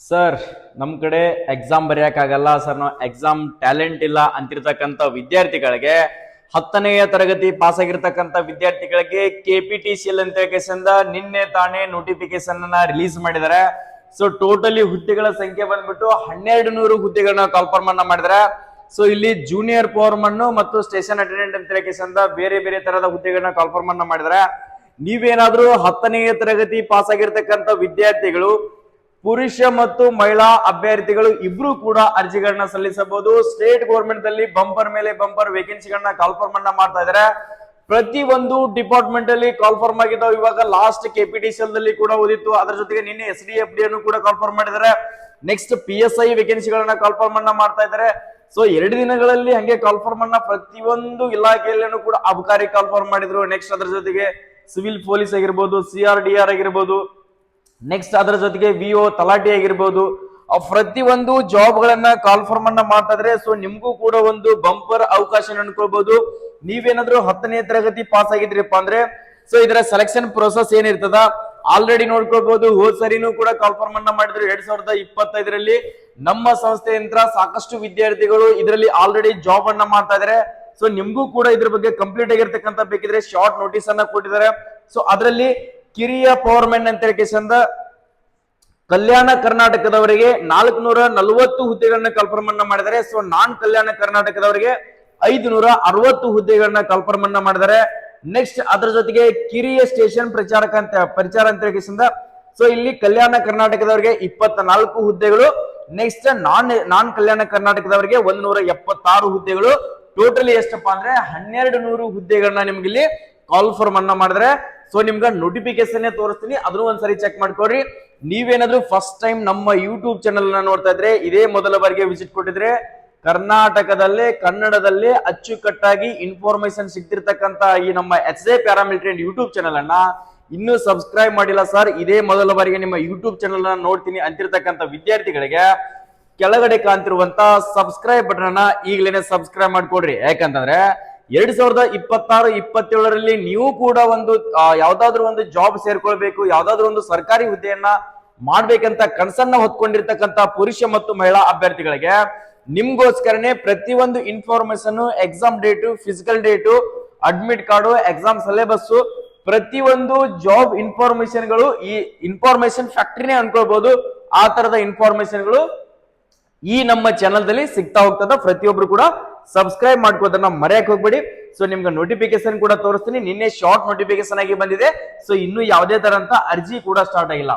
Sir ನಮ್ಮ ಕಡೆ exam ಬರೆಯಕ್ಕಾಗಲ್ಲ sir, ನಾವು ಎಕ್ಸಾಮ್ ಟ್ಯಾಲೆಂಟ್ ಇಲ್ಲ ಅಂತಿರ್ತಕ್ಕಂಥ ವಿದ್ಯಾರ್ಥಿಗಳಿಗೆ 10ನೇ ತರಗತಿ ಪಾಸ್ ಆಗಿರ್ತಕ್ಕಂಥ ವಿದ್ಯಾರ್ಥಿಗಳಿಗೆ KPTCL ಅಂತ ಕೇಸಿಂದ ನಿನ್ನೆ ತಾನೇ ನೋಟಿಫಿಕೇಶನ್ ಅನ್ನ ರಿಲೀಸ್ ಮಾಡಿದ್ದಾರೆ. ಸೊ ಟೋಟಲಿ ಹುದ್ದೆಗಳ ಸಂಖ್ಯೆ ಬಂದ್ಬಿಟ್ಟು 1200 ಹುದ್ದೆಗಳನ್ನ ಕಾಲ್ಫಾರ್ಮ್ ಅನ್ನ ಮಾಡಿದ್ದಾರೆ. ಸೊ ಇಲ್ಲಿ ಜೂನಿಯರ್ ಪವರ್ ಮನ್ ಮತ್ತು ಸ್ಟೇಷನ್ ಅಟೆಂಡೆಂಟ್ ಅಂತ ಕೇಸಿಂದ ಬೇರೆ ಬೇರೆ ತರಹದ ಹುದ್ದೆಗಳನ್ನ ಕಾಲ್ಫಾರ್ಮ್ ಅನ್ನ ಮಾಡಿದ್ದಾರೆ. ನೀವೇನಾದ್ರೂ 10ನೇ ತರಗತಿ ಪಾಸ್ ಆಗಿರ್ತಕ್ಕಂಥ ವಿದ್ಯಾರ್ಥಿಗಳು ಪುರುಷ ಮತ್ತು ಮಹಿಳಾ ಅಭ್ಯರ್ಥಿಗಳು ಇಬ್ರು ಕೂಡ ಅರ್ಜಿಗಳನ್ನ ಸಲ್ಲಿಸಬಹುದು. ಸ್ಟೇಟ್ ಗೌರ್ಮೆಂಟ್ ಅಲ್ಲಿ ಬಂಪರ್ ಮೇಲೆ ಬಂಪರ್ ವೇಕೆನ್ಸಿಗಳನ್ನ ಕಾಲ್ಫಾರ್ಮ್ ಅನ್ನ ಮಾಡ್ತಾ ಇದ್ದಾರೆ. ಪ್ರತಿ ಒಂದು ಡಿಪಾರ್ಟ್ಮೆಂಟ್ ಅಲ್ಲಿ ಕಾಲ್ಫಾರ್ಮ್ ಆಗಿದ್ದಾವೆ. ಇವಾಗ ಲಾಸ್ಟ್ KPTCL ದಲ್ಲಿ ಕೂಡ ಓದಿತ್ತು. ಅದರ ಜೊತೆಗೆ ನಿನ್ನೆ SDFD ಅನ್ನು ಕೂಡ ಕಾಲ್ಫಾರ್ಮ್ ಮಾಡಿದ್ದಾರೆ. ನೆಕ್ಸ್ಟ್ PSI ವೇಕೆನ್ಸಿಗಳನ್ನ ಕಾಲ್ಫಾರ್ಮ್ ಅನ್ನ ಮಾಡ್ತಾ ಇದ್ದಾರೆ. ಸೊ 2 ದಿನಗಳಲ್ಲಿ ಹಂಗೆ ಕಾಲ್ಫಾರ್ಮ್ ಅನ್ನ ಪ್ರತಿಯೊಂದು ಇಲಾಖೆಯಲ್ಲೂ ಕೂಡ ಅಬಕಾರಿ ಕಾಲ್ಫಾರ್ಮ್ ಮಾಡಿದ್ರು. ನೆಕ್ಸ್ಟ್ ಅದರ ಜೊತೆಗೆ ಸಿವಿಲ್ ಪೊಲೀಸ್ ಆಗಿರ್ಬೋದು, CRDR ಆಗಿರ್ಬೋದು, ನೆಕ್ಸ್ಟ್ ಅದರ ಜೊತೆಗೆ VO ತಲಾಟಿ ಆಗಿರ್ಬೋದು, ಪ್ರತಿಯೊಂದು ಜಾಬ್ ಗಳನ್ನ ಕಾಲ್ಫಾರ್ಮ್ ಅನ್ನ ಮಾಡ್ತಾ ಇದ್ರೆ. ಸೊ ನಿಮ್ಗೂ ಕೂಡ ಒಂದು ಬಂಪರ್ ಅವಕಾಶ ಅನ್ಕೊಳ್ಬಹುದು. ನೀವೇನಾದ್ರೂ 10ನೇ ತರಗತಿ ಪಾಸ್ ಆಗಿದ್ರಿಪ್ಪ ಅಂದ್ರೆ ಸೊ ಇದರ ಸೆಲೆಕ್ಷನ್ ಪ್ರೋಸೆಸ್ ಏನಿರ್ತದ ಆಲ್ರೆಡಿ ನೋಡ್ಕೊಳ್ಬಹುದು. ಹೋದ್ ಸರಿನೂ ಕೂಡ ಕಾಲ್ಫಾರ್ಮ್ ಅನ್ನ ಮಾಡಿದ್ರು 2025ರಲ್ಲಿ. ನಮ್ಮ ಸಂಸ್ಥೆಯಿಂದ ಸಾಕಷ್ಟು ವಿದ್ಯಾರ್ಥಿಗಳು ಇದರಲ್ಲಿ ಆಲ್ರೆಡಿ ಜಾಬ್ ಅನ್ನ ಮಾಡ್ತಾ ಇದಾರೆ. ಸೊ ನಿಮ್ಗೂ ಕೂಡ ಇದ್ರ ಬಗ್ಗೆ ಕಂಪ್ಲೀಟ್ ಆಗಿರ್ತಕ್ಕಂಥ ಬೇಕಿದ್ರೆ ಶಾರ್ಟ್ ನೋಟಿಸ್ ಅನ್ನ ಕೊಟ್ಟಿದ್ದಾರೆ. ಸೊ ಅದರಲ್ಲಿ ಕಿರಿಯ ಪವರ್ ಮೆನ್ ಅಂತ ಕೇಸಿಂದ ಕಲ್ಯಾಣ ಕರ್ನಾಟಕದವರಿಗೆ 440 ಹುದ್ದೆಗಳನ್ನ ಕಾಲ್ಫಾರ್ಮ್ ಅನ್ನ ಮಾಡಿದ್ದಾರೆ. ಸೊ ನಾನ್ ಕಲ್ಯಾಣ ಕರ್ನಾಟಕದವರಿಗೆ 560 ಹುದ್ದೆಗಳನ್ನ ಕಾಲ್ಫಾರ್ಮ್ ಅನ್ನ ಮಾಡಿದ್ದಾರೆ. ನೆಕ್ಸ್ಟ್ ಅದರ ಜೊತೆಗೆ ಕಿರಿಯ ಸ್ಟೇಷನ್ ಪರಿಚಾರ ಅಂತ ಕೇಸಿಂದ ಸೊ ಇಲ್ಲಿ ಕಲ್ಯಾಣ ಕರ್ನಾಟಕದವರಿಗೆ 24 ಹುದ್ದೆಗಳು. ನೆಕ್ಸ್ಟ್ ನಾನ್ ಕಲ್ಯಾಣ ಕರ್ನಾಟಕದವರಿಗೆ 176 ಹುದ್ದೆಗಳು. ಟೋಟಲಿ ಎಷ್ಟಪ್ಪ ಅಂದ್ರೆ 1200 ಹುದ್ದೆಗಳನ್ನ ನಿಮ್ಗೆ ಇಲ್ಲಿ ಕಾಲ್ಫಾರ್ಮ್ ಅನ್ನ ಮಾಡಿದ್ರೆ. ಸೊ ನಿಮ್ಗೆ ನೋಟಿಫಿಕೇಶನ್ ತೋರಿಸ್ತೀನಿ, ಅದನ್ನು ಒಂದ್ಸರಿ ಚೆಕ್ ಮಾಡ್ಕೊಡ್ರಿ. ನೀವೇನಾದ್ರೂ ಫಸ್ಟ್ ಟೈಮ್ ನಮ್ಮ ಯೂಟ್ಯೂಬ್ ಚಾನಲ್ ನ ನೋಡ್ತಾ ಇದ್ರೆ, ಇದೇ ಮೊದಲ ಬಾರಿಗೆ ವಿಸಿಟ್ ಕೊಟ್ಟಿದ್ರೆ, ಕರ್ನಾಟಕದಲ್ಲೇ ಕನ್ನಡದಲ್ಲೇ ಅಚ್ಚುಕಟ್ಟಾಗಿ ಇನ್ಫಾರ್ಮೇಶನ್ ಸಿಗ್ತಿರ್ತಕ್ಕಂತ ಈ ನಮ್ಮ HJ ಪ್ಯಾರಾಮಿಲಿಟರಿ ಯೂಟ್ಯೂಬ್ ಚಾನಲ್ ಅನ್ನ ಇನ್ನೂ ಸಬ್ಸ್ಕ್ರೈಬ್ ಮಾಡಿಲ್ಲ ಸರ್, ಇದೇ ಮೊದಲ ಬಾರಿಗೆ ನಿಮ್ಮ ಯೂಟ್ಯೂಬ್ ಚಾನಲ್ ನ ನೋಡ್ತೀನಿ ಅಂತಿರ್ತಕ್ಕಂಥ ವಿದ್ಯಾರ್ಥಿಗಳಿಗೆ ಕೆಳಗಡೆ ಕಾಣ್ತಿರುವಂತ ಸಬ್ಸ್ಕ್ರೈಬ್ ಬಟನ್ ಅನ್ನ ಈಗಲೇ ಸಬ್ಸ್ಕ್ರೈಬ್ ಮಾಡ್ಕೊಡ್ರಿ. ಯಾಕಂತಂದ್ರೆ 2026-27ರಲ್ಲಿ ನೀವು ಕೂಡ ಒಂದು ಯಾವ್ದಾದ್ರು ಒಂದು ಜಾಬ್ ಸೇರ್ಕೊಳ್ಬೇಕು, ಯಾವ್ದಾದ್ರು ಒಂದು ಸರ್ಕಾರಿ ಹುದ್ದೆಯನ್ನ ಮಾಡ್ಬೇಕಂತ ಕನಸನ್ನ ಹೊತ್ಕೊಂಡಿರ್ತಕ್ಕಂಥ ಪುರುಷ ಮತ್ತು ಮಹಿಳಾ ಅಭ್ಯರ್ಥಿಗಳಿಗೆ ನಿಮ್ಗೋಸ್ಕರನೇ ಪ್ರತಿಯೊಂದು information, exam date, physical date, admit card, exam syllabus, ಪ್ರತಿಯೊಂದು ಜಾಬ್ ಇನ್ಫಾರ್ಮೇಶನ್ಗಳು ಈ ಇನ್ಫಾರ್ಮೇಶನ್ ಫ್ಯಾಕ್ಟರಿನೇ ಅನ್ಕೊಳ್ಬಹುದು. ಆ ತರದ ಇನ್ಫಾರ್ಮೇಶನ್ಗಳು ಈ ನಮ್ಮ ಚಾನಲ್ ದಲ್ಲಿ ಸಿಗ್ತಾ ಹೋಗ್ತದ. ಪ್ರತಿಯೊಬ್ರು ಕೂಡ ಸಬ್ಸ್ಕ್ರೈಬ್ ಮಾಡ್ಕೋದನ್ನ ಮರೆಯಕ್ಕೆ ಹೋಗ್ಬೇಡಿ. ಸೊ ನಿಮ್ಗೆ ನೋಟಿಫಿಕೇಶನ್ ಕೂಡ ತೋರಿಸ್ತೀನಿ. ನಿನ್ನೆ ಶಾರ್ಟ್ ನೋಟಿಫಿಕೇಶನ್ ಆಗಿ ಬಂದಿದೆ. ಸೊ ಇನ್ನು ಯಾವುದೇ ತರ ಅಂತ ಅರ್ಜಿ ಕೂಡ ಸ್ಟಾರ್ಟ್ ಆಗಿಲ್ಲ.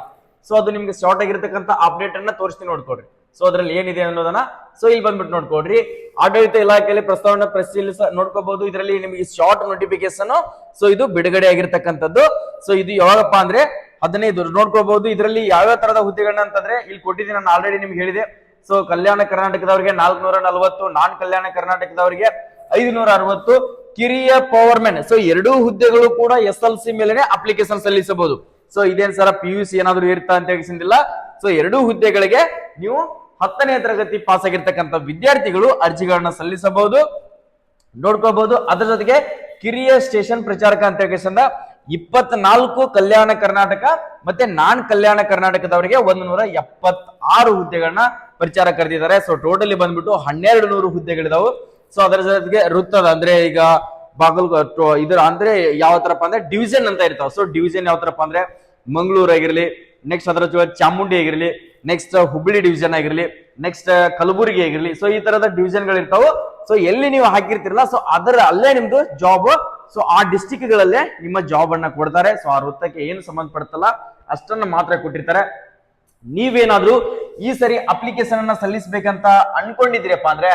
ಸೊ ಅದು ನಿಮ್ಗೆ ಶಾರ್ಟ್ ಆಗಿರ್ತಕ್ಕಂಥ ಅಪ್ಡೇಟ್ ಅನ್ನ ತೋರಿಸ್ತೀನಿ, ನೋಡ್ಕೊಡ್ರಿ. ಸೊ ಅದ್ರಲ್ಲಿ ಏನಿದೆ ಅನ್ನೋದನ್ನ ಸೊ ಇಲ್ಲಿ ಬಂದ್ಬಿಟ್ಟು ನೋಡ್ಕೊಡ್ರಿ. ಆಡಳಿತ ಇಲಾಖೆಯಲ್ಲಿ ಪ್ರಸ್ತಾವನೆ ನೋಡ್ಕೋಬಹುದು. ಇದರಲ್ಲಿ ನಿಮಗೆ ಶಾರ್ಟ್ ನೋಟಿಫಿಕೇಶನ್ ಸೊ ಇದು ಬಿಡುಗಡೆ ಆಗಿರ್ತಕ್ಕಂಥದ್ದು. ಸೊ ಇದು ಯಾವಾಗಪ್ಪ ಅಂದ್ರೆ 15 ನೋಡ್ಕೋಬಹುದು. ಇದರಲ್ಲಿ ಯಾವ್ಯಾವ ತರದ ಹುದ್ದೆಗಳನ್ನ ಅಂತಂದ್ರೆ ಇಲ್ಲಿ ಕೊಟ್ಟಿದ್ದೀನಿ, ನಾನು ಆಲ್ರೆಡಿ ನಿಮ್ಗೆ ಹೇಳಿದೆ. ಸೊ ಕಲ್ಯಾಣ ಕರ್ನಾಟಕದವರಿಗೆ 440, ನಾನ್ ಕಲ್ಯಾಣ ಕರ್ನಾಟಕದವರಿಗೆ 560, ಕಿರಿಯ ಪವರ್ ಮೆನ್. ಸೊ 2 ಹುದ್ದೆಗಳು ಕೂಡ SLC ಮೇಲೆ ಅಪ್ಲಿಕೇಶನ್ ಸಲ್ಲಿಸಬಹುದು. ಸೊ ಇದೇನ್ ಸರ PUC ಏನಾದ್ರು ಇರ್ತಾ ಅಂತ ಹೇಳಿಸಿಲ್ಲ. ಸೊ 2 ಹುದ್ದೆಗಳಿಗೆ ನೀವು 10ನೇ ತರಗತಿ ಪಾಸ್ ಆಗಿರ್ತಕ್ಕಂಥ ವಿದ್ಯಾರ್ಥಿಗಳು ಅರ್ಜಿಗಳನ್ನ ಸಲ್ಲಿಸಬಹುದು, ನೋಡ್ಕೋಬಹುದು. ಅದರ ಜೊತೆಗೆ ಕಿರಿಯ ಸ್ಟೇಷನ್ ಪ್ರಚಾರಕ ಅಂತ ಹೇಳಿಸಿಂದ 24 ಕಲ್ಯಾಣ ಕರ್ನಾಟಕ ಮತ್ತೆ ನಾನ್ ಕಲ್ಯಾಣ ಕರ್ನಾಟಕದವರಿಗೆ 176 ಹುದ್ದೆಗಳನ್ನ ಪ್ರಚಾರ ಕರೆದಿದ್ದಾರೆ. ಸೊ ಟೋಟಲಿ ಬಂದ್ಬಿಟ್ಟು 1200 ಹುದ್ದೆಗಳಿದಾವು. ಸೊ ಅದರ ಜೊತೆಗೆ ವೃತ್ತದ ಅಂದ್ರೆ ಈಗ ಇದ್ರ ಅಂದ್ರೆ ಯಾವ ತರಪ್ಪ ಅಂದ್ರೆ ಡಿವಿಷನ್ ಅಂತ ಇರ್ತಾವ. ಸೊ ಡಿವಿಷನ್ ಯಾವ ತರಪ್ಪ ಅಂದ್ರೆ ಮಂಗಳೂರು ಆಗಿರ್ಲಿ, ನೆಕ್ಸ್ಟ್ ಅದರ ಜೊತೆ ಚಾಮುಂಡಿ ಆಗಿರ್ಲಿ, ನೆಕ್ಸ್ಟ್ ಹುಬ್ಬಳ್ಳಿ ಡಿವಿಷನ್ ಆಗಿರ್ಲಿ, ನೆಕ್ಸ್ಟ್ ಕಲಬುರಗಿ ಆಗಿರ್ಲಿ. ಸೊ ಈ ತರದ ಡಿವಿಷನ್ ಗಳು ಇರ್ತಾವ. ಸೊ ಎಲ್ಲಿ ನೀವು ಹಾಕಿರ್ತಿರಲ್ಲ ಸೊ ಅದರ ಅಲ್ಲೇ ನಿಮ್ದು ಜಾಬ್, ಸೊ ಆ ಡಿಸ್ಟಿಕ್ ಗಳಲ್ಲೇ ನಿಮ್ಮ ಜಾಬ್ ಅನ್ನ ಕೊಡ್ತಾರೆ. ಸೊ ಆ ವೃತ್ತಕ್ಕೆ ಏನು ಸಂಬಂಧಪಡುತ್ತಲ್ಲ ಅಷ್ಟನ್ನ ಮಾತ್ರ ಕೊಟ್ಟಿರ್ತಾರೆ. ನೀವೇನಾದ್ರೂ ಈ ಸರಿ ಅಪ್ಲಿಕೇಶನ್ ಅನ್ನ ಸಲ್ಲಿಸಬೇಕಂತ ಅನ್ಕೊಂಡಿದ್ದೀರಪ್ಪ ಅಂದ್ರೆ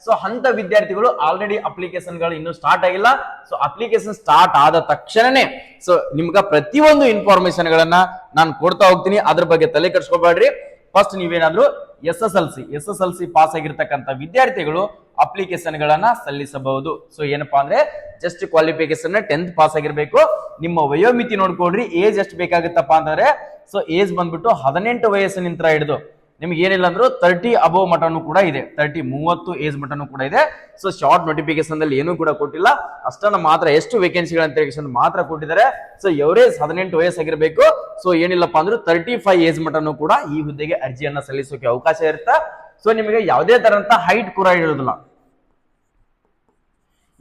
ಸೊ ಅಂತ ವಿದ್ಯಾರ್ಥಿಗಳು ಆಲ್ರೆಡಿ ಅಪ್ಲಿಕೇಶನ್ ಗಳು ಇನ್ನೂ ಸ್ಟಾರ್ಟ್ ಆಗಿಲ್ಲ. ಸೊ ಅಪ್ಲಿಕೇಶನ್ ಸ್ಟಾರ್ಟ್ ಆದ ತಕ್ಷಣನೇ ಸೊ ನಿಮ್ಗ ಪ್ರತಿಯೊಂದು ಇನ್ಫಾರ್ಮೇಶನ್ ಗಳನ್ನ ನಾನು ಕೊಡ್ತಾ ಹೋಗ್ತೀನಿ. ಅದ್ರ ಬಗ್ಗೆ ತಲೆ ಕೆಡಿಸ್ಕೋಬೇಡ್ರಿ. ಫಸ್ಟ್ ನೀವೇನಾದ್ರೂ SSLC ಪಾಸ್ ಆಗಿರ್ತಕ್ಕಂಥ ವಿದ್ಯಾರ್ಥಿಗಳು ಅಪ್ಲಿಕೇಶನ್ ಗಳನ್ನ ಸಲ್ಲಿಸಬಹುದು. ಸೊ ಏನಪ್ಪಾ ಅಂದ್ರೆ ಜಸ್ಟ್ ಕ್ವಾಲಿಫಿಕೇಶನ್ 10th ಪಾಸ್ ಆಗಿರ್ಬೇಕು. ನಿಮ್ಮ ವಯೋಮಿತಿ ನೋಡ್ಕೊಡ್ರಿ. ಏಜ್ ಎಷ್ಟು ಬೇಕಾಗುತ್ತಪ್ಪ ಅಂತಂದ್ರೆ ಸೊ ಏಜ್ ಬಂದ್ಬಿಟ್ಟು 18 ವಯಸ್ಸಿನಿಂದ ಹಿಡಿದು ನಿಮ್ಗೆ ಏನಿಲ್ಲ ಅಂದ್ರೂ 30 ಅಬೋವ್ ಮಟನು ಕೂಡ ಇದೆ, 30 ಏಜ್ ಮಟನು ಕೂಡ ಇದೆ. ಸೊ ಶಾರ್ಟ್ ನೋಟಿಫಿಕೇಶನ್ ಅಲ್ಲಿ ಏನೂ ಕೂಡ ಕೊಟ್ಟಿಲ್ಲ, ಅಷ್ಟನ್ನ ಮಾತ್ರ ಎಷ್ಟು ವೇಕೆನ್ಸಿಗಳಂತ ಮಾತ್ರ ಕೊಟ್ಟಿದ್ದಾರೆ. So average 18 ವಯಸ್ಸಾಗಿರ್ಬೇಕು. ಸೊ ಏನಿಲ್ಲಪ್ಪ ಅಂದ್ರೆ 35 ಏಜ್ ಮಟನು ಕೂಡ ಈ ಹುದ್ದೆಗೆ ಅರ್ಜಿಯನ್ನ ಸಲ್ಲಿಸೋಕೆ ಅವಕಾಶ ಇರುತ್ತೆ. ಸೊ ನಿಮಗೆ ಯಾವುದೇ ತರಂತ ಹೈಟ್ ಕೂಡ ಇರೋದಿಲ್ಲ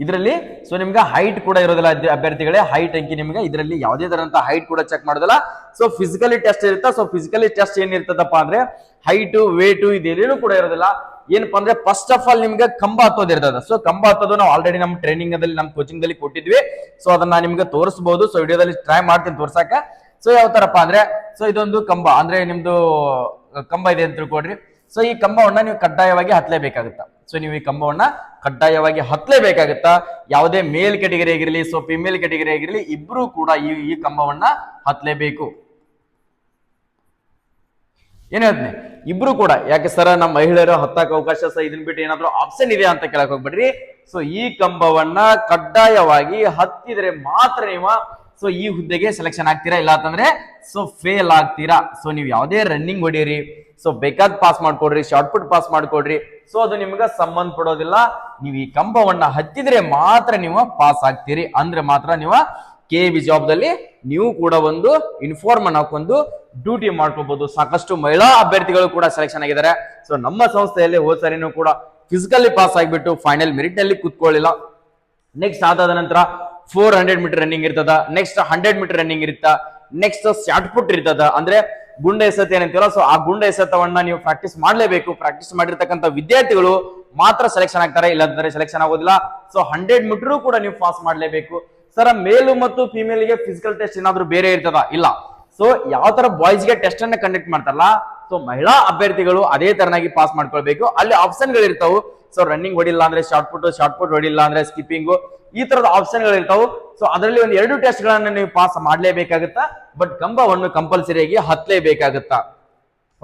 ಇದರಲ್ಲಿ. ಸೊ ನಿಮ್ಗೆ ಹೈಟ್ ಕೂಡ ಇರೋದಿಲ್ಲ ಅಭ್ಯರ್ಥಿಗಳೇ, ಹೈಟ್ ಅಂಕಿ ನಿಮ್ಗೆ ಇದರಲ್ಲಿ ಯಾವುದೇ ತರಂತ ಹೈಟ್ ಕೂಡ ಚೆಕ್ ಮಾಡೋದಿಲ್ಲ. ಸೊ ಫಿಸಿಕಲಿ ಟೆಸ್ಟ್ ಇರುತ್ತೆ. ಸೊ ಫಿಸಿಕಲಿ ಟೆಸ್ಟ್ ಏನಿರ್ತದಪ್ಪ ಅಂದ್ರೆ ಹೈಟ್ ವೇಟ್ ಇದೇನು ಕೂಡ ಇರೋದಿಲ್ಲ. ಏನಪ್ಪಾ ಅಂದ್ರೆ ಫಸ್ಟ್ ಆಫ್ ಆಲ್ ನಿಮ್ಗೆ ಕಂಬ ಹತ್ತೋದು ಇರ್ತದೆ. ಸೊ ಕಂಬ ಹತ್ತೋದು ನಾವು ಆಲ್ರೆಡಿ ನಮ್ಮ ಟ್ರೈನಿಂಗ್ ಅಲ್ಲಿ ನಮ್ಮ ಕೋಚಿಂಗ್ ದಲ್ಲಿ ಕೊಟ್ಟಿದ್ವಿ. ಸೊ ಅದನ್ನ ನಿಮ್ಗೆ ತೋರಿಸಬಹುದು. ಸೊ ವಿಡಿಯೋದಲ್ಲಿ ಟ್ರೈ ಮಾಡ್ತೀನಿ ತೋರ್ಸಾಕ. ಸೊ ಯಾವ ತರಪ್ಪ ಅಂದ್ರೆ, ಸೊ ಇದೊಂದು ಕಂಬ ಅಂದ್ರೆ ನಿಮ್ದು ಕಂಬ ಇದೆ ಅಂತ ತಿಳ್ಕೊಡ್ರಿ. ಸೊ ಈ ಕಂಬವನ್ನ ನೀವು ಕಡ್ಡಾಯವಾಗಿ ಹತ್ತಲೇಬೇಕಾಗುತ್ತಾ. ಸೊ ನೀವು ಈ ಕಂಬವನ್ನ ಕಡ್ಡಾಯವಾಗಿ ಹತ್ತಲೇಬೇಕಾಗುತ್ತಾ. ಯಾವುದೇ ಮೇಲ್ ಕೆಟಗರಿ ಆಗಿರಲಿ, ಸೊ ಫಿಮೇಲ್ ಕೆಟಗರಿ ಆಗಿರಲಿ, ಇಬ್ರು ಕೂಡ ಈ ಕಂಬವನ್ನ ಹತ್ತಲೇಬೇಕು. ಏನ್ ಹೇಳ್ತೀನಿ, ಇಬ್ರು ಕೂಡ. ಯಾಕೆ ಸರ್ ನಮ್ಮ ಮಹಿಳೆಯರು ಹತ್ತಕ್ಕೆ ಅವಕಾಶ ಸಹ ಇದನ್ ಬಿಟ್ಟು ಏನಾದ್ರು ಆಪ್ಷನ್ ಇದೆ ಅಂತ ಕೇಳಕ್ ಹೋಗ್ಬೇಡ್ರಿ. ಸೊ ಈ ಕಂಬವನ್ನ ಕಡ್ಡಾಯವಾಗಿ ಹತ್ತಿದ್ರೆ ಮಾತ್ರ ನೀವು ಸೊ ಈ ಹುದ್ದೆಗೆ ಸೆಲೆಕ್ಷನ್ ಆಗ್ತೀರಾ, ಇಲ್ಲ ಅಂತಂದ್ರೆ ಸೊ ಫೇಲ್ ಆಗ್ತೀರಾ. ಸೊ ನೀವು ಯಾವುದೇ ರನ್ನಿಂಗ್ ಹೊಡೀರಿ, ಸೊ ಬೇಕಾದ್ ಪಾಸ್ ಮಾಡ್ಕೊಡ್ರಿ, ಶಾರ್ಟ್ ಪುಟ್ ಪಾಸ್ ಮಾಡ್ಕೊಡ್ರಿ, ಸೊ ಅದು ನಿಮ್ಗೆ ಸಂಬಂಧ ಪಡೋದಿಲ್ಲ. ನೀವು ಈ ಕಂಬವನ್ನ ಹತ್ತಿದ್ರೆ ಮಾತ್ರ ನೀವು ಪಾಸ್ ಆಗ್ತೀರಿ. ಅಂದ್ರೆ ಮಾತ್ರ ನೀವು KV ಜಾಬ್ದಲ್ಲಿ ನೀವು ಕೂಡ ಒಂದು ಇನ್ಫಾರ್ಮ್ ಹಾಕೊಂಡು ಡ್ಯೂಟಿ ಮಾಡ್ಕೋಬಹುದು. ಸಾಕಷ್ಟು ಮಹಿಳಾ ಅಭ್ಯರ್ಥಿಗಳು ಕೂಡ ಸೆಲೆಕ್ಷನ್ ಆಗಿದ್ದಾರೆ. ಸೊ ನಮ್ಮ ಸಂಸ್ಥೆಯಲ್ಲಿ ಹೋದ್ ಸಾರಿನೂ ಕೂಡ ಫಿಸಿಕಲಿ ಪಾಸ್ ಆಗಿಬಿಟ್ಟು ಫೈನಲ್ ಮೆರಿಟ್ ನಲ್ಲಿ ಕೂತ್ಕೊಳ್ಳಿಲ್ಲ. ನೆಕ್ಸ್ಟ್ ಅದಾದ ನಂತರ 400 ಮೀಟರ್ ರನ್ನಿಂಗ್ ಇರ್ತದ, ನೆಕ್ಸ್ಟ್ 100 ಮೀಟರ್ ರನ್ನಿಂಗ್ ಇರುತ್ತ, ನೆಕ್ಸ್ಟ್ ಶಾರ್ಟ್ ಪುಟ್ ಇರ್ತದ, ಅಂದ್ರೆ ಗುಂಡ ಎಸೆತ ಏನಂತೀವಲ್ಲ, ಸೊ ಆ ಗುಂಡ ಎಸೆತವನ್ನ ನೀವು ಪ್ರಾಕ್ಟೀಸ್ ಮಾಡ್ಲೇಬೇಕು. ಪ್ರಾಕ್ಟೀಸ್ ಮಾಡಿರ್ತಕ್ಕಂಥ ವಿದ್ಯಾರ್ಥಿಗಳು ಮಾತ್ರ ಸೆಲೆಕ್ಷನ್ ಆಗ್ತಾರೆ, ಇಲ್ಲಾಂದ್ರೆ ಸೆಲೆಕ್ಷನ್ ಆಗೋದಿಲ್ಲ. ಸೊ 100 ಮೀಟರ್ ಕೂಡ ನೀವು ಪಾಸ್ ಮಾಡ್ಲೇಬೇಕು. ಸರ್ ಮೇಲು ಮತ್ತು ಫಿಮೇಲ್ ಗೆ ಫಿಸಿಕಲ್ ಟೆಸ್ಟ್ ಏನಾದ್ರು ಬೇರೆ ಇರ್ತದ? ಇಲ್ಲ. ಸೊ ಯಾವ ತರ ಬಾಯ್ಸ್ ಗೆ ಟೆಸ್ಟ್ ಅನ್ನ ಕಂಡಕ್ಟ್ ಮಾಡ್ತಾರಲ್ಲ, ಸೊ ಮಹಿಳಾ ಅಭ್ಯರ್ಥಿಗಳು ಅದೇ ತರನಾಗಿ ಪಾಸ್ ಮಾಡ್ಕೊಳ್ಬೇಕು. ಅಲ್ಲಿ ಆಪ್ಷನ್ ಗಳು ಇರ್ತಾವು. ಸೊ ರನ್ನಿಂಗ್ ಹೊಡಿಲ್ಲ ಅಂದ್ರೆ ಶಾರ್ಟ್ ಪುಟ್ ಹೊಡಿಲ್ಲ ಅಂದ್ರೆ ಸ್ಕಿಪ್ಪಿಂಗು, ಈ ತರದ ಆಪ್ಷನ್ ಗಳು ಇರ್ತಾವು. ಸೊ ಅದರಲ್ಲಿ ಒಂದು 2 ಟೆಸ್ಟ್ ಗಳನ್ನ ನೀವು ಪಾಸ್ ಮಾಡ್ಲೇಬೇಕಾಗುತ್ತಾ. ಬಟ್ ಕಂಬವನ್ನು ಕಂಪಲ್ಸರಿಯಾಗಿ ಹತ್ತಲೇಬೇಕಾಗುತ್ತಾ.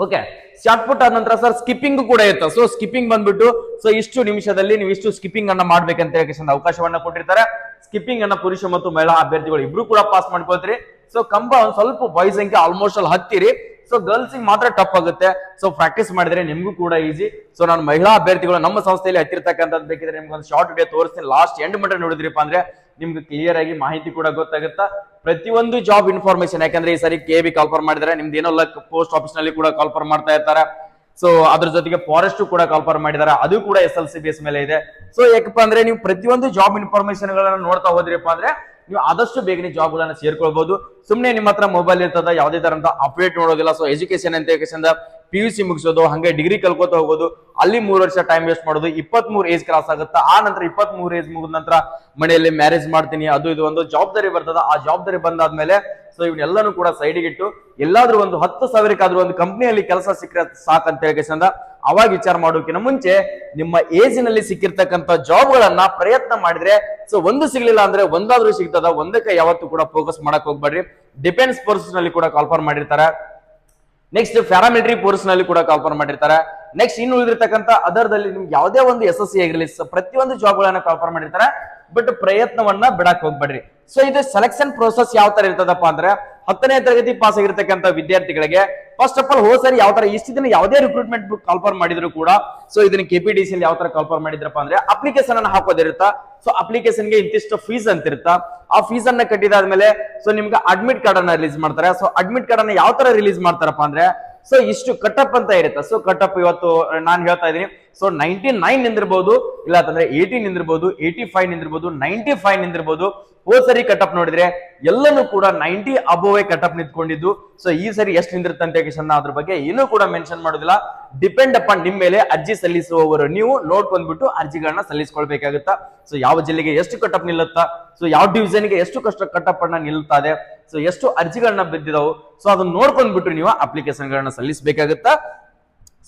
ಓಕೆ, ಶಾರ್ಟ್ ಪುಟ್ ಆದ ನಂತರ ಸರ್ ಸ್ಕಿಪ್ಪಿಂಗ್ ಕೂಡ ಇರ್ತದೆ. ಸೊ ಸ್ಕಿಪ್ಪಿಂಗ್ ಬಂದ್ಬಿಟ್ಟು ಸೊ ಇಷ್ಟು ನಿಮಿಷದಲ್ಲಿ ನೀವು ಇಷ್ಟು ಸ್ಕಿಪ್ಪಿಂಗ್ ಅನ್ನ ಮಾಡ್ಬೇಕಂತ ಹೇಳಿ ಅವಕಾಶವನ್ನ ಕೊಟ್ಟಿರ್ತಾರೆ. ಸ್ಕಿಪ್ಪಿಂಗ್ ಅನ್ನ ಪುರುಷ ಮತ್ತು ಮಹಿಳಾ ಅಭ್ಯರ್ಥಿಗಳು ಇಬ್ರು ಕೂಡ ಪಾಸ್ ಮಾಡ್ಕೊಳ್ತೀರಿ. ಸೊ ಕಂಬ ಒಂದ್ ಸ್ವಲ್ಪ ಬಾಯ್ಸ್ ಸಂಖ್ಯೆ ಆಲ್ಮೋಸ್ಟ್ ಅಲ್ಲಿ ಹತ್ತಿರಿ. ಸೊ ಗರ್ಲ್ಸ್ ಮಾತ್ರ ಟಫ್ ಆಗುತ್ತೆ. ಸೊ ಪ್ರಾಕ್ಟೀಸ್ ಮಾಡಿದ್ರೆ ನಿಮ್ಗೂ ಕೂಡ ಈಸಿ. ಸೊ ನಾನು ಮಹಿಳಾ ಅಭ್ಯರ್ಥಿಗಳು ನಮ್ಮ ಸಂಸ್ಥೆಯಲ್ಲಿ ಹತ್ತಿರ್ತಕ್ಕಂಥದ್ದು ಬೇಕಿದ್ರೆ ನಿಮ್ಗೆ ಒಂದು ಶಾರ್ಟ್ ವಿಡಿಯೋ ತೋರಿಸ್ತೀನಿ. ಲಾಸ್ಟ್ ಎಂಡ್ ಮಟ್ಟ ನೋಡಿದ್ರಿಪ್ಪ ಅಂದ್ರೆ ನಿಮ್ಗೆ ಕ್ಲಿಯರ್ ಆಗಿ ಮಾಹಿತಿ ಕೂಡ ಗೊತ್ತಾಗುತ್ತಾ. ಪ್ರತಿಯೊಂದು ಜಾಬ್ ಇನ್ಫಾರ್ಮೇಶನ್, ಯಾಕಂದ್ರೆ ಈ ಸರಿ KV ಕಾಲ್ಫರ್ ಮಾಡಿದ್ರೆ ನಿಮ್ದು ಏನೋ ಲಕ್ ಪೋಸ್ಟ್ ಆಫೀಸ್ ನಲ್ಲಿ ಕೂಡ ಕಾಲ್ಫರ್ ಮಾಡ್ತಾ ಇರ್ತಾರೆ. ಸೊ ಅದ್ರ ಜೊತೆಗೆ ಫಾರೆಸ್ಟ್ ಕೂಡ ಕಾಲ್ಫರ್ ಮಾಡಿದ್ದಾರೆ, ಅದು ಕೂಡ SLC ಬೇಸ್ ಮೇಲೆ ಇದೆ. ಸೊ ಯಾಕಪ್ಪ ಅಂದ್ರೆ ನೀವು ಪ್ರತಿಯೊಂದು ಜಾಬ್ ಇನ್ಫಾರ್ಮೇಶನ್ ಗಳನ್ನ ನೋಡ್ತಾ ಹೋದ್ರಿಪ್ಪ ಅಂದ್ರೆ ನೀವು ಆದಷ್ಟು ಬೇಗನೆ ಜಾಬ್ ಗಳನ್ನ ಸೇರ್ಕೊಳ್ಬಹುದು. ಸುಮ್ನೆ ನಿಮ್ಮ ಹತ್ರ ಮೊಬೈಲ್ ಇರ್ತದ, ಯಾವುದೇ ತರಂತ ಅಪ್ಡೇಟ್ ನೋಡೋದಿಲ್ಲ. ಸೊ ಎಜುಕೇಶನ್ ಅಂತ PUC ಮುಗಿಸೋದು, ಹಂಗೆ ಡಿಗ್ರಿ ಕಲ್ಕೋತ ಹೋಗೋದು, ಅಲ್ಲಿ 3 ವರ್ಷ ಟೈಮ್ ವೇಸ್ಟ್ ಮಾಡೋದು, 23 ಏಜ್ ಕ್ರಾಸ್ ಆಗುತ್ತಾ. ಆ ನಂತರ 23 ಏಜ್ ಮುಗಿದ ನಂತರ ಮನೆಯಲ್ಲಿ ಮ್ಯಾರೇಜ್ ಮಾಡ್ತೀನಿ, ಅದು ಇದು ಒಂದು ಜವಾಬ್ದಾರಿ ಬರ್ತದ. ಆ ಜವಾಬ್ದಾರಿ ಬಂದಾದ್ಮೇಲೆ ಸೊ ಇವನ್ನೆಲ್ಲಾನು ಕೂಡ ಸೈಡಿಗೆ ಇಟ್ಟು ಎಲ್ಲಾದ್ರೂ ಒಂದು 10,000ಕ್ಕಾದ್ರೂ ಒಂದು ಕಂಪ್ನಿಯಲ್ಲಿ ಕೆಲಸ ಸಿಕ್ಕರೆ ಸಾಕಂತ ಹೇಳಿ ಅವಾಗ ವಿಚಾರ ಮಾಡೋಕಿನ ಮುಂಚೆ ನಿಮ್ಮ ಏಜ್ ನಲ್ಲಿ ಸಿಕ್ಕಿರ್ತಕ್ಕಂಥ ಜಾಬ್ ಗಳನ್ನ ಪ್ರಯತ್ನ ಮಾಡಿದ್ರೆ ಸೊ ಒಂದು ಸಿಗ್ಲಿಲ್ಲ ಅಂದ್ರೆ ಒಂದಾದ್ರೂ ಸಿಗ್ತದ. ಒಂದಕ್ಕೆ ಯಾವತ್ತೂ ಕೂಡ ಫೋಕಸ್ ಮಾಡಕ್ ಹೋಗ್ಬೇಡ್ರಿ. ಡಿಫೆನ್ಸ್ ಫೋರ್ಸ್ ನಲ್ಲಿ ಕೂಡ ಕಾಲ್ಫರ್ ಮಾಡಿರ್ತಾರೆ, ನೆಕ್ಸ್ಟ್ ಪ್ಯಾರಾಮಿಲಿಟರಿ ಫೋರ್ಸ್ ನಲ್ಲಿ ಕೂಡ ಕಾಲ್ಫರ್ ಮಾಡಿರ್ತಾರೆ. ನೆಕ್ಸ್ಟ್ ಇನ್ನು ಉಳಿದಿರ್ತಕ್ಕಂಥ ಅದರ್ದಲ್ಲಿ ನಿಮ್ಗೆ ಯಾವುದೇ ಒಂದು SSC ಆಗಿರಲಿ, ಪ್ರತಿಯೊಂದು ಜಾಬ್ ಗಳನ್ನ ಕಾಲ್ಫರ್ ಮಾಡಿರ್ತಾರೆ. ಬಟ್ ಪ್ರಯತ್ನವನ್ನ ಬಿಡಕ್ ಹೋಗ್ಬೇಡ್ರಿ. ಸೊ ಇದು ಸೆಲೆಕ್ಷನ್ ಪ್ರೋಸೆಸ್ ಯಾವ ತರ ಇರ್ತದಪ್ಪ ಅಂದ್ರೆ 10ನೇ ತರಗತಿ ಪಾಸ್ ಆಗಿರ್ತಕ್ಕಂಥ ವಿದ್ಯಾರ್ಥಿಗಳಿಗೆ ಫಸ್ಟ್ ಆಫ್ ಆಲ್ ಹೋದ್ ಸರಿ ಯಾವ ತರ ಇಷ್ಟು ದಿನ ಯಾವುದೇ ರಿಕ್ರೂಟ್ಮೆಂಟ್ ಕಾಲ್ಫರ್ ಮಾಡಿದ್ರು ಕೂಡ ಸೊ ಇದನ್ನ KPTC ಯಾವ ತರ ಕಾಲ್ಫರ್ ಮಾಡಿದ್ರಪ್ಪ ಅಂದ್ರೆ ಅಪ್ಲಿಕೇಶನ್ ಅನ್ನ ಹಾಕೋದಿರುತ್ತಾ. ಸೊ ಅಪ್ಲಿಕೇಶನ್ ಗೆ ಇಂತಿಷ್ಟು ಫೀಸ್ ಅಂತ ಇರುತ್ತಾ. ಆ ಫೀಸ್ ಅನ್ನ ಕಟ್ಟಿದಾದ್ಮೇಲೆ ಸೊ ನಿಮ್ಗೆ ಅಡ್ಮಿಟ್ ಕಾರ್ಡ್ ಅನ್ನ ರಿಲೀಸ್ ಮಾಡ್ತಾರೆ. ಸೊ ಅಡ್ಮಿಟ್ ಕಾರ್ಡ್ ಅನ್ನ ಯಾವ ತರ ರಿಲೀಸ್ ಮಾಡ್ತಾರಪ್ಪ ಅಂದ್ರೆ ಸೊ ಇಷ್ಟು ಕಟಪ್ ಅಂತ ಇರುತ್ತೆ. ಸೊ ಕಟಪ್ ಇವತ್ತು ನಾನು ಹೇಳ್ತಾ ಇದೀನಿ. ಸೊ 99 ನಿಂದಿರ್ಬೋದು, ಇಲ್ಲ ಅಂತಂದ್ರೆ 80 ನಿಂದಿರ್ಬೋದು, 85 ನಿಂದಿರ್ಬೋದು, 95 ನಿಂದಿರ್ಬೋದು. ಹೋದ್ ಸರಿ ಕಟಪ್ ನೋಡಿದ್ರೆ ಎಲ್ಲನೂ ಕೂಡ 90 ಅಬೋವ್ ಕಟಪ್ ನಿಂತ್ಕೊಂಡಿದ್ದು. ಸೊ ಈ ಸರಿ ಎಷ್ಟು ನಿಂದಿರ್ತಂತೆ ಅದ್ರ ಬಗ್ಗೆ ಏನೂ ಕೂಡ ಮೆನ್ಷನ್ ಮಾಡೋದಿಲ್ಲ. ಡಿಪೆಂಡ್ ಅಪಾನ್ ನಿಮ್ ಮೇಲೆ ಅರ್ಜಿ ಸಲ್ಲಿಸುವವರು ನೀವು ನೋಡ್ಕೊಂಡ್ಬಿಟ್ಟು ಅರ್ಜಿಗಳನ್ನ ಸಲ್ಲಿಸ್ಕೊಳ್ಬೇಕಾಗುತ್ತಾ. ಸೊ ಯಾವ ಜಿಲ್ಲೆಗೆ ಎಷ್ಟು ಕಟಪ್ ನಿಲ್ಲುತ್ತಾ, ಸೊ ಯಾವ ಡಿವಿಷನ್ಗೆ ಎಷ್ಟು ಕಟಪ್ ಅನ್ನ ನಿಲ್ತಾ ಇದೆ, ಸೊ ಎಷ್ಟು ಅರ್ಜಿಗಳನ್ನ ಬಿದ್ದಿದಾವು, ಸೊ ಅದನ್ನ ನೋಡ್ಕೊಂಡ್ಬಿಟ್ಟು ನೀವು ಅಪ್ಲಿಕೇಶನ್ ಗಳನ್ನ ಸಲ್ಲಿಸಬೇಕಾಗುತ್ತಾ.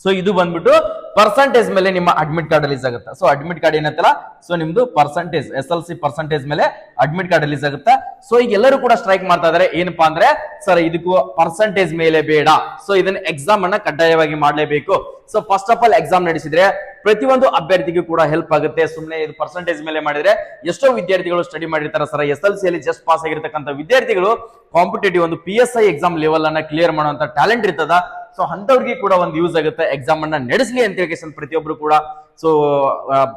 ಸೊ ಇದು ಬಂದ್ಬಿಟ್ಟು ಪರ್ಸೆಂಟೇಜ್ ಮೇಲೆ ನಿಮ್ಮ ಅಡ್ಮಿಟ್ ಕಾರ್ಡ್ ರಿಲೀಸ್ ಆಗುತ್ತೆ. ಸೊ ಅಡ್ಮಿಟ್ ಕಾರ್ಡ್ ಏನಂತಲ್ಲ, ಸೊ ನಿಮ್ದು ಪರ್ಸೆಂಟೇಜ್ SLC ಪರ್ಸೆಂಟೇಜ್ ಮೇಲೆ ಅಡ್ಮಿಟ್ ಕಾರ್ಡ್ ರಿಲೀಸ್ ಆಗುತ್ತೆ. ಸೊ ಈಗ ಎಲ್ಲರೂ ಕೂಡ ಸ್ಟ್ರೈಕ್ ಮಾಡ್ತಾ ಇದಾರೆ, ಏನಪ್ಪಾ ಅಂದ್ರೆ ಸರ್ ಇದಕ್ಕೂ ಪರ್ಸೆಂಟೇಜ್ ಮೇಲೆ ಬೇಡ, ಸೊ ಇದನ್ನ ಎಕ್ಸಾಮ್ ಅನ್ನ ಕಡ್ಡಾಯವಾಗಿ ಮಾಡಲೇಬೇಕು. So first of all exam ನಡೆಸಿದ್ರೆ ಪ್ರತಿಯೊಂದು ಅಭ್ಯರ್ಥಿಗೂ ಕೂಡ ಹೆಲ್ಪ್ ಆಗುತ್ತೆ. ಸುಮ್ಮನೆ ಇದು ಪರ್ಸೆಂಟೇಜ್ ಮೇಲೆ ಮಾಡಿದ್ರೆ ಎಷ್ಟೋ ವಿದ್ಯಾರ್ಥಿಗಳು ಸ್ಟಡಿ ಮಾಡಿರ್ತಾರೆ ಸರ್. SLC ಅಲ್ಲಿ ಜಸ್ಟ್ ಪಾಸ್ ಆಗಿರ್ತಕ್ಕಂಥ ವಿದ್ಯಾರ್ಥಿಗಳು ಕಾಂಪಿಟೇಟಿವ್ ಒಂದು PSI ಎಕ್ಸಾಮ್ ಲೆವೆಲ್ ಅನ್ನ ಕ್ಲಿಯರ್ ಮಾಡುವಂತ ಟ್ಯಾಲೆಂಟ್ ಇರ್ತದ. ಸೊ ಅಂತವ್ರಿಗೆ ಕೂಡ ಒಂದು ಯೂಸ್ ಆಗುತ್ತೆ, ಎಕ್ಸಾಮ್ ಅನ್ನ ನಡೆಸಲಿ ಅಂತ ಹೇಳಿ ಪ್ರತಿಯೊಬ್ರು ಕೂಡ ಸೊ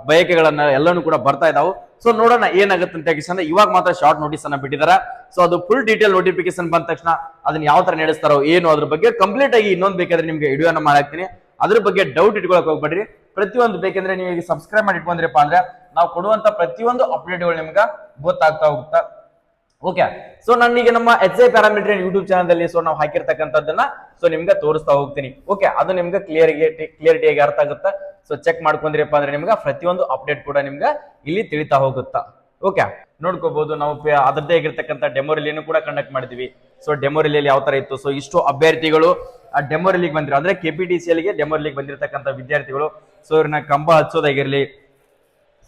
ಬಯಕೆಗಳನ್ನ ಎಲ್ಲಾನು ಕೂಡ ಬರ್ತಾ ಇದಾವು. ಸೊ ನೋಡೋಣ ಏನಾಗುತ್ತೆ ಅಂತ ಹೇಳಿ ಇವಾಗ ಮಾತ್ರ ಶಾರ್ಟ್ ನೋಟಿಸ್ ಅನ್ನ ಬಿಟ್ಟಿದ್ದಾರೆ. ಸೊ ಅದು ಫುಲ್ ಡೀಟೇಲ್ ನೋಟಿಫಿಕೇಶನ್ ಬಂದ ತಕ್ಷಣ ಅದನ್ನ ಯಾವ ತರ ನಡೆಸ್ತಾರೋ ಏನು ಅದ್ರ ಬಗ್ಗೆ ಕಂಪ್ಲೀಟ್ ಆಗಿ ಇನ್ನೊಂದು ಬೇಕಾದ್ರೆ ನಿಮ್ಗೆ ವಿಡಿಯೋನ ಮಾಡಾಕ್ತೀನಿ. ಅದ್ರ ಬಗ್ಗೆ ಡೌಟ್ ಇಟ್ಕೊಳಕ್ ಹೋಗ್ಬೇಡ್ರಿ. ಪ್ರತಿಯೊಂದು ಬೇಕಂದ್ರೆ ನೀವು ಈಗ ಸಬ್ಸ್ಕ್ರೈಬ್ ಮಾಡಿ ಇಟ್ಕೊಂಡ್ರಪ್ಪ ಅಂದ್ರೆ ನಾವು ಕೊಡುವಂತ ಪ್ರತಿಯೊಂದು ಅಪ್ಡೇಟ್ಗಳು ನಿಮ್ಗೆ ಗೊತ್ತಾಗ್ತಾ ಹೋಗುತ್ತಾ. ಓಕೆ, ಸೊ ನಾನು ಈಗ ನಮ್ಮ HI ಪ್ಯಾರಾಮೀಟರ್ ಯೂಟ್ಯೂಬ್ ಚಾನಲ್ ಅಲ್ಲಿ ಸೊ ನಾವು ಹಾಕಿರ್ತಕ್ಕಂಥದ್ದನ್ನ ಸೊ ನಿಮ್ಗೆ ತೋರಿಸ್ತಾ ಹೋಗ್ತೀನಿ. ಓಕೆ, ಅದು ನಿಮ್ಗೆ ಕ್ಲಿಯರಿಟಿಯಾಗಿ ಅರ್ಥ ಆಗುತ್ತಾ. ಸೊ ಚೆಕ್ ಮಾಡ್ಕೊಂಡ್ರಪ್ಪ ಅಂದ್ರೆ ನಿಮ್ಗೆ ಪ್ರತಿಯೊಂದು ಅಪ್ಡೇಟ್ ಕೂಡ ನಿಮ್ಗೆ ಇಲ್ಲಿ ತಿಳಿತಾ ಹೋಗುತ್ತಾ. ಓಕೆ, ನೋಡ್ಕೋಬಹುದು. ನಾವು ಅದರದ್ದೇ ಆಗಿರ್ತಕ್ಕಂಥ ಡೆಮೋ ರಿಲಿಯನ್ನು ಕೂಡ ಕಂಡಕ್ಟ್ ಮಾಡಿದ್ವಿ. ಸೊ ಡೆಮೋ ರಿಲಿಯಲ್ಲಿ ಯಾವ ತರ ಇತ್ತು, ಸೊ ಇಷ್ಟು ಅಭ್ಯರ್ಥಿಗಳು ಆ ಡೆಮೋ ರಿಲಿಗೆ ಬಂದಿರೋ ಅಂದ್ರೆ KPTCLಗೆ ಡೆಮೋ ರಿಲಿಗೆ ಬಂದಿರತಕ್ಕಂಥ ವಿದ್ಯಾರ್ಥಿಗಳು ಸೊ ಇವ್ರನ್ನ ಕಂಬ ಹಚ್ಚೋದಾಗಿರ್ಲಿ,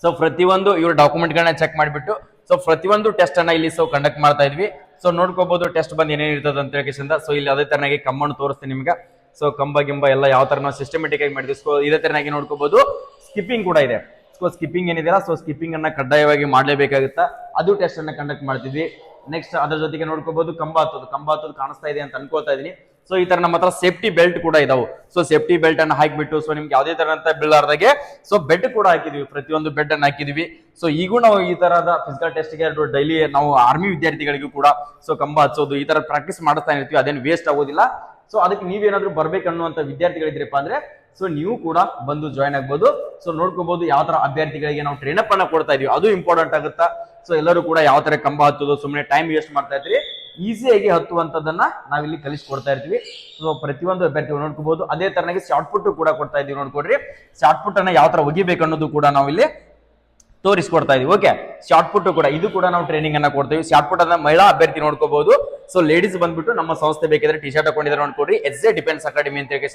ಸೊ ಪ್ರತಿಯೊಂದು ಇವ್ರ ಡಾಕ್ಯುಮೆಂಟ್ ಗಳನ್ನ ಚೆಕ್ ಮಾಡಿಬಿಟ್ಟು ಸೊ ಪ್ರತಿಯೊಂದು ಟೆಸ್ಟ್ ಅನ್ನ ಇಲ್ಲಿ ಸೊ ಕಂಡಕ್ಟ್ ಮಾಡ್ತಾ ಇದ್ವಿ. ಸೊ ನೋಡ್ಕೋಬಹುದು ಟೆಸ್ಟ್ ಬಂದು ಏನೇನ್ ಇರ್ತದೆ ಅಂತ ಹೇಳಿ. ಸೊ ಇಲ್ಲಿ ಅದೇ ತರನಾಗಿ ಕಂಬವನ್ನು ತೋರಿಸ್ತೀನಿ ನಿಮ್ಗೆ. ಸೊ ಕಂಬ ಗಿಂಬ ಎಲ್ಲ ಯಾವ ತರ ನಾವು ಸಿಸ್ಟಮೆಟಿಕ್ ಆಗಿ ಮಾಡಿದ್ವಿ. ಸೊ ಇದೇ ತರನಾಗಿ ನೋಡ್ಕೋಬಹುದು. ಸ್ಕಿಪ್ಪಿಂಗ್ ಕೂಡ ಇದೆ. ಸೊ ಸ್ಕಿಪ್ಪಿಂಗ್ ಏನಿದೆಯಲ್ಲ, ಸೊ ಸ್ಕಿಪ್ಪಿಂಗ್ ಅನ್ನ ಕಡ್ಡಾಯವಾಗಿ ಮಾಡ್ಲೇಬೇಕಾಗುತ್ತಾ, ಅದು ಟೆಸ್ಟ್ ಅನ್ನ ಕಂಡಕ್ಟ್ ಮಾಡ್ತಿದ್ವಿ. ನೆಕ್ಸ್ಟ್ ಅದ್ರ ಜೊತೆಗೆ ನೋಡ್ಕೋಬಹುದು ಕಂಬ ಹತ್ತೋದು ಕಾಣಿಸ್ತಾ ಇದೆ ಅಂತ ಅನ್ಕೋತಾ ಇದೀನಿ. ಸೊ ಈ ತರ ನಮ್ಮ ಹತ್ರ ಸೇಫ್ಟಿ ಬೆಲ್ಟ್ ಕೂಡ ಇದಾವೆ. ಸೊ ಸೇಫ್ಟಿ ಬೆಲ್ಟ್ ಅನ್ನ ಹಾಕಿಬಿಟ್ಟು ಸೊ ನಿಮ್ಗೆ ಯಾವುದೇ ತರಂತ ಬೀಳಾರ್ದಾಗೆ ಸೊ ಬೆಡ್ ಕೂಡ ಹಾಕಿದ್ವಿ, ಪ್ರತಿಯೊಂದು ಬೆಡ್ ಅನ್ನ ಹಾಕಿದ್ವಿ. ಸೊ ಈಗೂ ನಾವು ಈ ತರದ ಫಿಸಿಕಲ್ ಟೆಸ್ಟ್ ಗೆ ಡೈಲಿ ನಾವು ಆರ್ಮಿ ವಿದ್ಯಾರ್ಥಿಗಳಿಗೂ ಕೂಡ ಸೊ ಕಂಬ ಹಚ್ಚೋದು ಈ ತರ ಪ್ರಾಕ್ಟೀಸ್ ಮಾಡ್ತಾ ಇರ್ತೀವಿ. ಅದೇನು ವೇಸ್ಟ್ ಆಗೋದಿಲ್ಲ. ಸೊ ಅದಕ್ಕೆ ನೀವೇನಾದ್ರೂ ಬರ್ಬೇಕನ್ನುವಂತ ವಿದ್ಯಾರ್ಥಿಗಳಿದ್ರಪ್ಪ ಅಂದ್ರೆ ಸೊ ನೀವು ಕೂಡ ಬಂದು ಜಾಯ್ನ್ ಆಗ್ಬೋದು. ಸೊ ನೋಡ್ಕೋಬಹುದು ಯಾವ ತರ ಅಭ್ಯರ್ಥಿಗಳಿಗೆ ನಾವು ಟ್ರೈನ್ ಅಪ್ ಅನ್ನ ಕೊಡ್ತಾ ಇದೀವಿ, ಅದು ಇಂಪಾರ್ಟೆಂಟ್ ಆಗುತ್ತಾ. ಸೊ ಎಲ್ಲರೂ ಕೂಡ ಯಾವ ತರ ಕಂಬ ಹತ್ತೋದು, ಸುಮ್ಮನೆ ಟೈಮ್ ವೇಸ್ಟ್ ಮಾಡ್ತಾ ಇದ್ರಿ, ಈಸಿಯಾಗಿ ಹತ್ತುವಂತದನ್ನ ನಾವಿಲ್ಲಿ ಕಲಿಸ್ಕೊಡ್ತಾ ಇರ್ತೀವಿ. ಸೊ ಪ್ರತಿಯೊಂದು ಅಭ್ಯರ್ಥಿಗಳು ನೋಡ್ಕೋಬಹುದು. ಅದೇ ತರನಾಗಿ ಶಾರ್ಟ್ ಪುಟ್ ಕೂಡ ಕೊಡ್ತಾ ಇದೀವಿ. ನೋಡ್ಕೊಡ್ರಿ, ಶಾರ್ಟ್ ಪುಟ್ ಅನ್ನ ಯಾವ ತರ ಒಗಿಬೇಕು ಅನ್ನೋದು ಕೂಡ ನಾವು ಇಲ್ಲಿ ತೋರಿಸ್ಕೊಡ್ತಾ ಇದೀವಿ. ಓಕೆ, ಶಾರ್ಟ್ ಪುಟ್ ಕೂಡ ಇದು ಕೂಡ ನಾವು ಟ್ರೈನಿಂಗ್ ಅನ್ನ ಕೊಡ್ತೀವಿ. ಶಾರ್ಟ್ ಪುಟ್ ಅನ್ನ ಮಹಿಳಾ ಅಭ್ಯರ್ಥಿ ನೋಡ್ಕೋಬಹುದು. ಸೊ ಲೇಡೀಸ್ ಬಂದ್ಬಿಟ್ಟು ನಮ್ಮ ಸಂಸ್ಥೆ ಬೇಕಿದ್ರೆ ಟಿ ಶರ್ಟ್ ಹಾಕೊಂಡಿದ್ರೆ ನೋಡ್ಕೊಡ್ರಿ, HI ಡಿಫೆನ್ಸ್ ಅಕಾಡೆಮಿ ಅಂತ ಹೇಳಿ.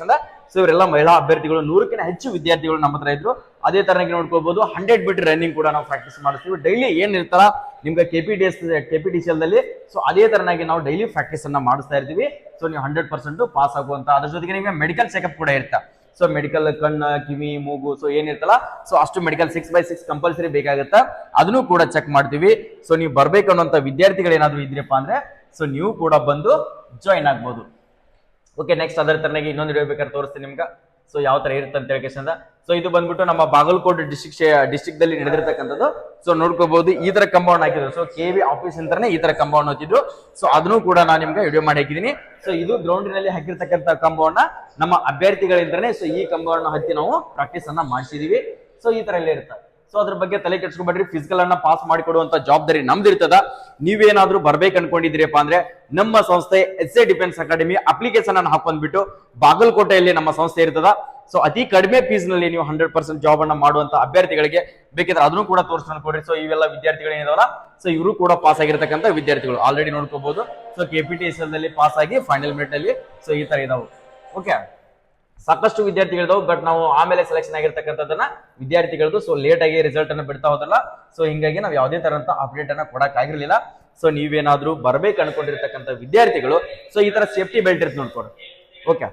ಸೊ ಇವರೆಲ್ಲ ಮಹಿಳಾ ಅಭ್ಯರ್ಥಿಗಳು, 100ಕ್ಕಿಂತ ಹೆಚ್ಚು ವಿದ್ಯಾರ್ಥಿಗಳು ನಮ್ಮ ಹತ್ರ ಇದ್ರು. ಅದೇ ತರನಾಗಿ ನೋಡ್ಕೋಬಹುದು 100 ಮೀಟರ್ ರನ್ನಿಂಗ್ ಕೂಡ ನಾವು ಪ್ರಾಕ್ಟೀಸ್ ಮಾಡ್ತೀವಿ. ಡೈಲಿ ಏನ್ ಇರ್ತಾರ ನಿಮ್ಗೆ KPTCL ದಲ್ಲಿ, ಸೊ ಅದೇ ತರನಾಗಿ ನಾವು ಡೈಲಿ ಪ್ರಾಕ್ಟೀಸ್ ಅನ್ನ ಮಾಡಿಸ್ತಾ ಇರ್ತೀವಿ. ಸೊ ನೀವು 100% ಪಾಸ್ ಆಗುವಂತ. ಅದ್ರ ಜೊತೆಗೆ ನಿಮ್ಗೆ ಮೆಡಿಕಲ್ ಚೆಕಪ್ ಕೂಡ ಇರ್ತಾ. ಸೊ ಮೆಡಿಕಲ್ ಕಣ್ಣ, ಕಿವಿ, ಮೂಗು, ಸೊ ಏನಿರ್ತಲ್ಲ ಸೊ ಅಷ್ಟು ಮೆಡಿಕಲ್ 6x6 ಕಂಪಲ್ಸರಿ ಬೇಕಾಗುತ್ತಾ, ಅದನ್ನು ಕೂಡ ಚೆಕ್ ಮಾಡ್ತೀವಿ. ಸೊ ನೀವು ಬರ್ಬೇಕು ಅನ್ನೋಂಥ ವಿದ್ಯಾರ್ಥಿಗಳು ಏನಾದ್ರು ಇದ್ರಪ್ಪ ಅಂದ್ರೆ ಸೊ ನೀವು ಕೂಡ ಬಂದು ಜಾಯಿನ್ ಆಗ್ಬೋದು. ಓಕೆ, ನೆಕ್ಸ್ಟ್ ಅದರ ತರನಾಗಿ ಇನ್ನೊಂದು ವಿಡಿಯೋ ಬೇಕಾದ್ರೆ ತೋರಿಸ್ತೀನಿ ನಿಮ್ಗೆ. ಸೊ ಯಾವ ತರ ಇರುತ್ತೆ ಅಂತ ಹೇಳಿ. ಸೊ ಇದು ಬಂದ್ಬಿಟ್ಟು ನಮ್ಮ ಬಾಗಲಕೋಟೆ ಡಿಸ್ಟ್ರಿಕ್ಟ್ ದಲ್ಲಿ ನಡೆದಿರ್ತಕ್ಕಂಥದ್ದು. ಸೊ ನೋಡ್ಕೋಬಹುದು ಈ ತರ ಕಂಪೌಂಡ್ ಹಾಕಿದ್ರು. ಸೊ KV ಆಫೀಸ್ ಅಂತಾನೆ ಈ ತರ ಕಂಪೌಂಡ್ ಹಾಕಿದ್ರು. ಸೊ ಅದನ್ನು ಕೂಡ ನಾನು ನಿಮ್ಗೆ ವಿಡಿಯೋ ಮಾಡಿ ಹಾಕಿದೀನಿ. ಸೊ ಇದು ಗ್ರೌಂಡ್ ನಲ್ಲಿ ಹಾಕಿರ್ತಕ್ಕಂಥ ಕಂಪೌಂಡ್ ನಮ್ಮ ಅಭ್ಯರ್ಥಿಗಳಿಂದಾನೆ ಸೊ ಈ ಕಂಪೌಂಡ್ ಹತ್ತಿ ನಾವು ಪ್ರಾಕ್ಟೀಸ್ ಅನ್ನ ಮಾಡಿಸಿದೀವಿ. ಸೊ ಈ ತರ ಎಲ್ಲ ಇರುತ್ತೆ. ಸೊ ಅದ್ರ ಬಗ್ಗೆ ತಲೆ ಕೆಡ್ಸ್ಕೊಬೇಡ್ರಿ. ಫಿಸಿಕಲ್ ಅನ್ನ ಪಾಸ್ ಮಾಡಿಕೊಡುವಂತ ಜವಾಬ್ದಾರಿ ನಮ್ದು ಇರ್ತದ. ನೀವೇನಾದ್ರೂ ಬರ್ಬೇಕು ಅನ್ಕೊಂಡಿದ್ರಿಪ್ಪ ಅಂದ್ರೆ ನಮ್ಮ ಸಂಸ್ಥೆ HI ಡಿಫೆನ್ಸ್ ಅಕಾಡೆಮಿ ಅಪ್ಲಿಕೇಶನ್ ಅನ್ನು ಹಾಕೊಂಡ್ಬಿಟ್ಟು ಬಾಗಲಕೋಟೆಯಲ್ಲಿ ನಮ್ಮ ಸಂಸ್ಥೆ ಇರ್ತದ. ಸೊ ಅತಿ ಕಡಿಮೆ ಫೀಸ್ ನಲ್ಲಿ ನೀವು 100% ಜಾಬ್ ಅನ್ನ ಮಾಡುವಂತ ಅಭ್ಯರ್ಥಿಗಳಿಗೆ ಬೇಕಿದ್ರೆ ಅದನ್ನು ಕೂಡ ತೋರಿಸ್ಕೊಂಡು ಕೊಡ್ರಿ. ಸೊ ಇವೆಲ್ಲ ವಿದ್ಯಾರ್ಥಿಗಳು ಏನಿದಾವಲ್ಲ ಸೊ ಇವರು ಕೂಡ ಪಾಸ್ ಆಗಿರ್ತಕ್ಕಂಥ ವಿದ್ಯಾರ್ಥಿಗಳು ಆಲ್ರೆಡಿ ನೋಡ್ಕೋಬಹುದು. ಸೊ KPTCL ದಲ್ಲಿ ಪಾಸ್ ಆಗಿ ಫೈನಲ್ ಮಿನಿಟ್ ಅಲ್ಲಿ ಸೊ ಈ ತರ ಇದಾವೆ. ಓಕೆ, ಸಾಕಷ್ಟು ವಿದ್ಯಾರ್ಥಿಗಳಿದಾವೆ. ಬಟ್ ನಾವು ಆಮೇಲೆ ಸೆಲೆಕ್ಷನ್ ಆಗಿರ್ತಕ್ಕಂಥದ್ದನ್ನ ವಿದ್ಯಾರ್ಥಿಗಳದ್ದು ಸೊ ಲೇಟ್ ಆಗಿ ರಿಸಲ್ಟ್ ಅನ್ನ ಬಿಡ್ತಾ ಹೋದಲ್ಲ. ಸೊ ಹಿಂಗಾಗಿ ನಾವು ಯಾವುದೇ ತರಂತ ಅಪ್ಡೇಟ್ ಅನ್ನ ಕೊಡಕ್ ಆಗಿರ್ಲಿಲ್ಲ. ಸೊ ನೀವೇನಾದ್ರೂ ಬರ್ಬೇಕು ಅನ್ಕೊಂಡಿರ್ತಕ್ಕಂಥ ವಿದ್ಯಾರ್ಥಿಗಳು ಸೊ ಈ ತರ ಸೇಫ್ಟಿ ಬೆಲ್ಟ್ ಇರುತ್ತೆ ನೋಡ್ಕೊಡ್ರಿ. ಓಕೆ,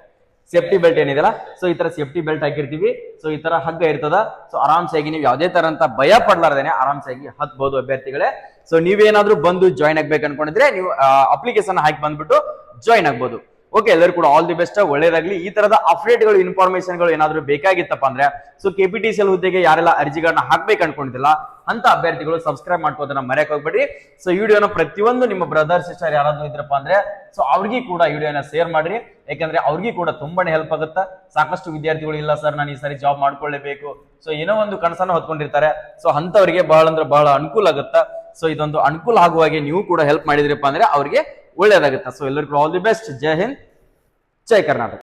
ಸೇಫ್ಟಿ ಬೆಲ್ಟ್ ಏನಿದೆಲ್ಲ ಸೊ ಈ ತರ ಸೇಫ್ಟಿ ಬೆಲ್ಟ್ ಹಾಕಿರ್ತೀವಿ. ಸೊ ಈ ತರ ಹಗ್ಗ ಇರ್ತದ. ಸೊ ಆರಾಮ್ಸಾಗಿ ನೀವು ಯಾವುದೇ ತರ ಅಂತ ಭಯ ಪಡ್ಲಾರ್ದೇನೆ ಆರಾಮ್ಸಾಗಿ ಹತ್ಬಹುದು ಅಭ್ಯರ್ಥಿಗಳೇ. ಸೊ ನೀವೇನಾದ್ರೂ ಬಂದು ಜಾಯ್ನ್ ಆಗ್ಬೇಕು ಅನ್ಕೊಂಡಿದ್ರೆ ನೀವು ಅಪ್ಲಿಕೇಶನ್ ಹಾಕಿ ಬಂದ್ಬಿಟ್ಟು ಜಾಯ್ನ್ ಆಗ್ಬೋದು. ಓಕೆ, ಎಲ್ಲರೂ ಕೂಡ ಆಲ್ ದಿ ಬೆಸ್ಟ್, ಒಳ್ಳೇದಾಗ್ಲಿ. ಈ ತರದ ಅಪ್ಡೇಟ್ಗಳು, ಇನ್ಫಾರ್ಮೇಶನ್ಗಳು ಏನಾದ್ರು ಬೇಕಾಗಿತ್ತಪ್ಪ ಅಂದ್ರೆ ಸೊ KPTCL ಹುದ್ದೆಗೆ ಯಾರೆಲ್ಲ ಅರ್ಜಿಗಳನ್ನ ಹಾಕ್ಬೇಕು ಅನ್ಕೊಂಡಿದ್ದಿಲ್ಲ ಅಂತ ಅಭ್ಯರ್ಥಿಗಳು ಸಬ್ಸ್ಕ್ರೈಬ್ ಮಾಡ್ಕೋದನ್ನ ಮರೆಯಕ್ ಹೋಗ್ಬೇಡಿ. ಸೊ ವಿಡಿಯೋನ ಪ್ರತಿಯೊಂದು ನಿಮ್ಮ ಬ್ರದರ್ ಸಿಸ್ಟರ್ ಯಾರಾದ್ರೂ ಇದ್ರಪ್ಪ ಅಂದ್ರೆ ಸೊ ಅವ್ರಿಗೆ ಕೂಡ ವಿಡಿಯೋನ ಶೇರ್ ಮಾಡ್ರಿ. ಯಾಕಂದ್ರೆ ಅವ್ರಿಗೆ ಕೂಡ ತುಂಬಾನೇ ಹೆಲ್ಪ್ ಆಗುತ್ತಾ. ಸಾಕಷ್ಟು ವಿದ್ಯಾರ್ಥಿಗಳು ಇಲ್ಲ ಸರ್ ನಾನು ಈ ಸರಿ ಜಾಬ್ ಮಾಡ್ಕೊಳ್ಳೇಬೇಕು, ಸೊ ಏನೋ ಒಂದು ಕನಸನ್ನ ಹೊತ್ಕೊಂಡಿರ್ತಾರೆ. ಸೊ ಅಂತವರಿಗೆ ಬಹಳ ಅಂದ್ರೆ ಬಹಳ ಅನುಕೂಲ ಆಗುತ್ತಾ. ಸೊ ಇದೊಂದು ಅನುಕೂಲ ಆಗುವಾಗೆ ನೀವು ಕೂಡ ಹೆಲ್ಪ್ ಮಾಡಿದ್ರಪ್ಪ ಅಂದ್ರೆ ಅವ್ರಿಗೆ ಒಳ್ಳೇದಾಗುತ್ತೆ. ಸೊ ಎಲ್ಲರಿಗೂ all the best. Jai Hind, Jai Karnataka.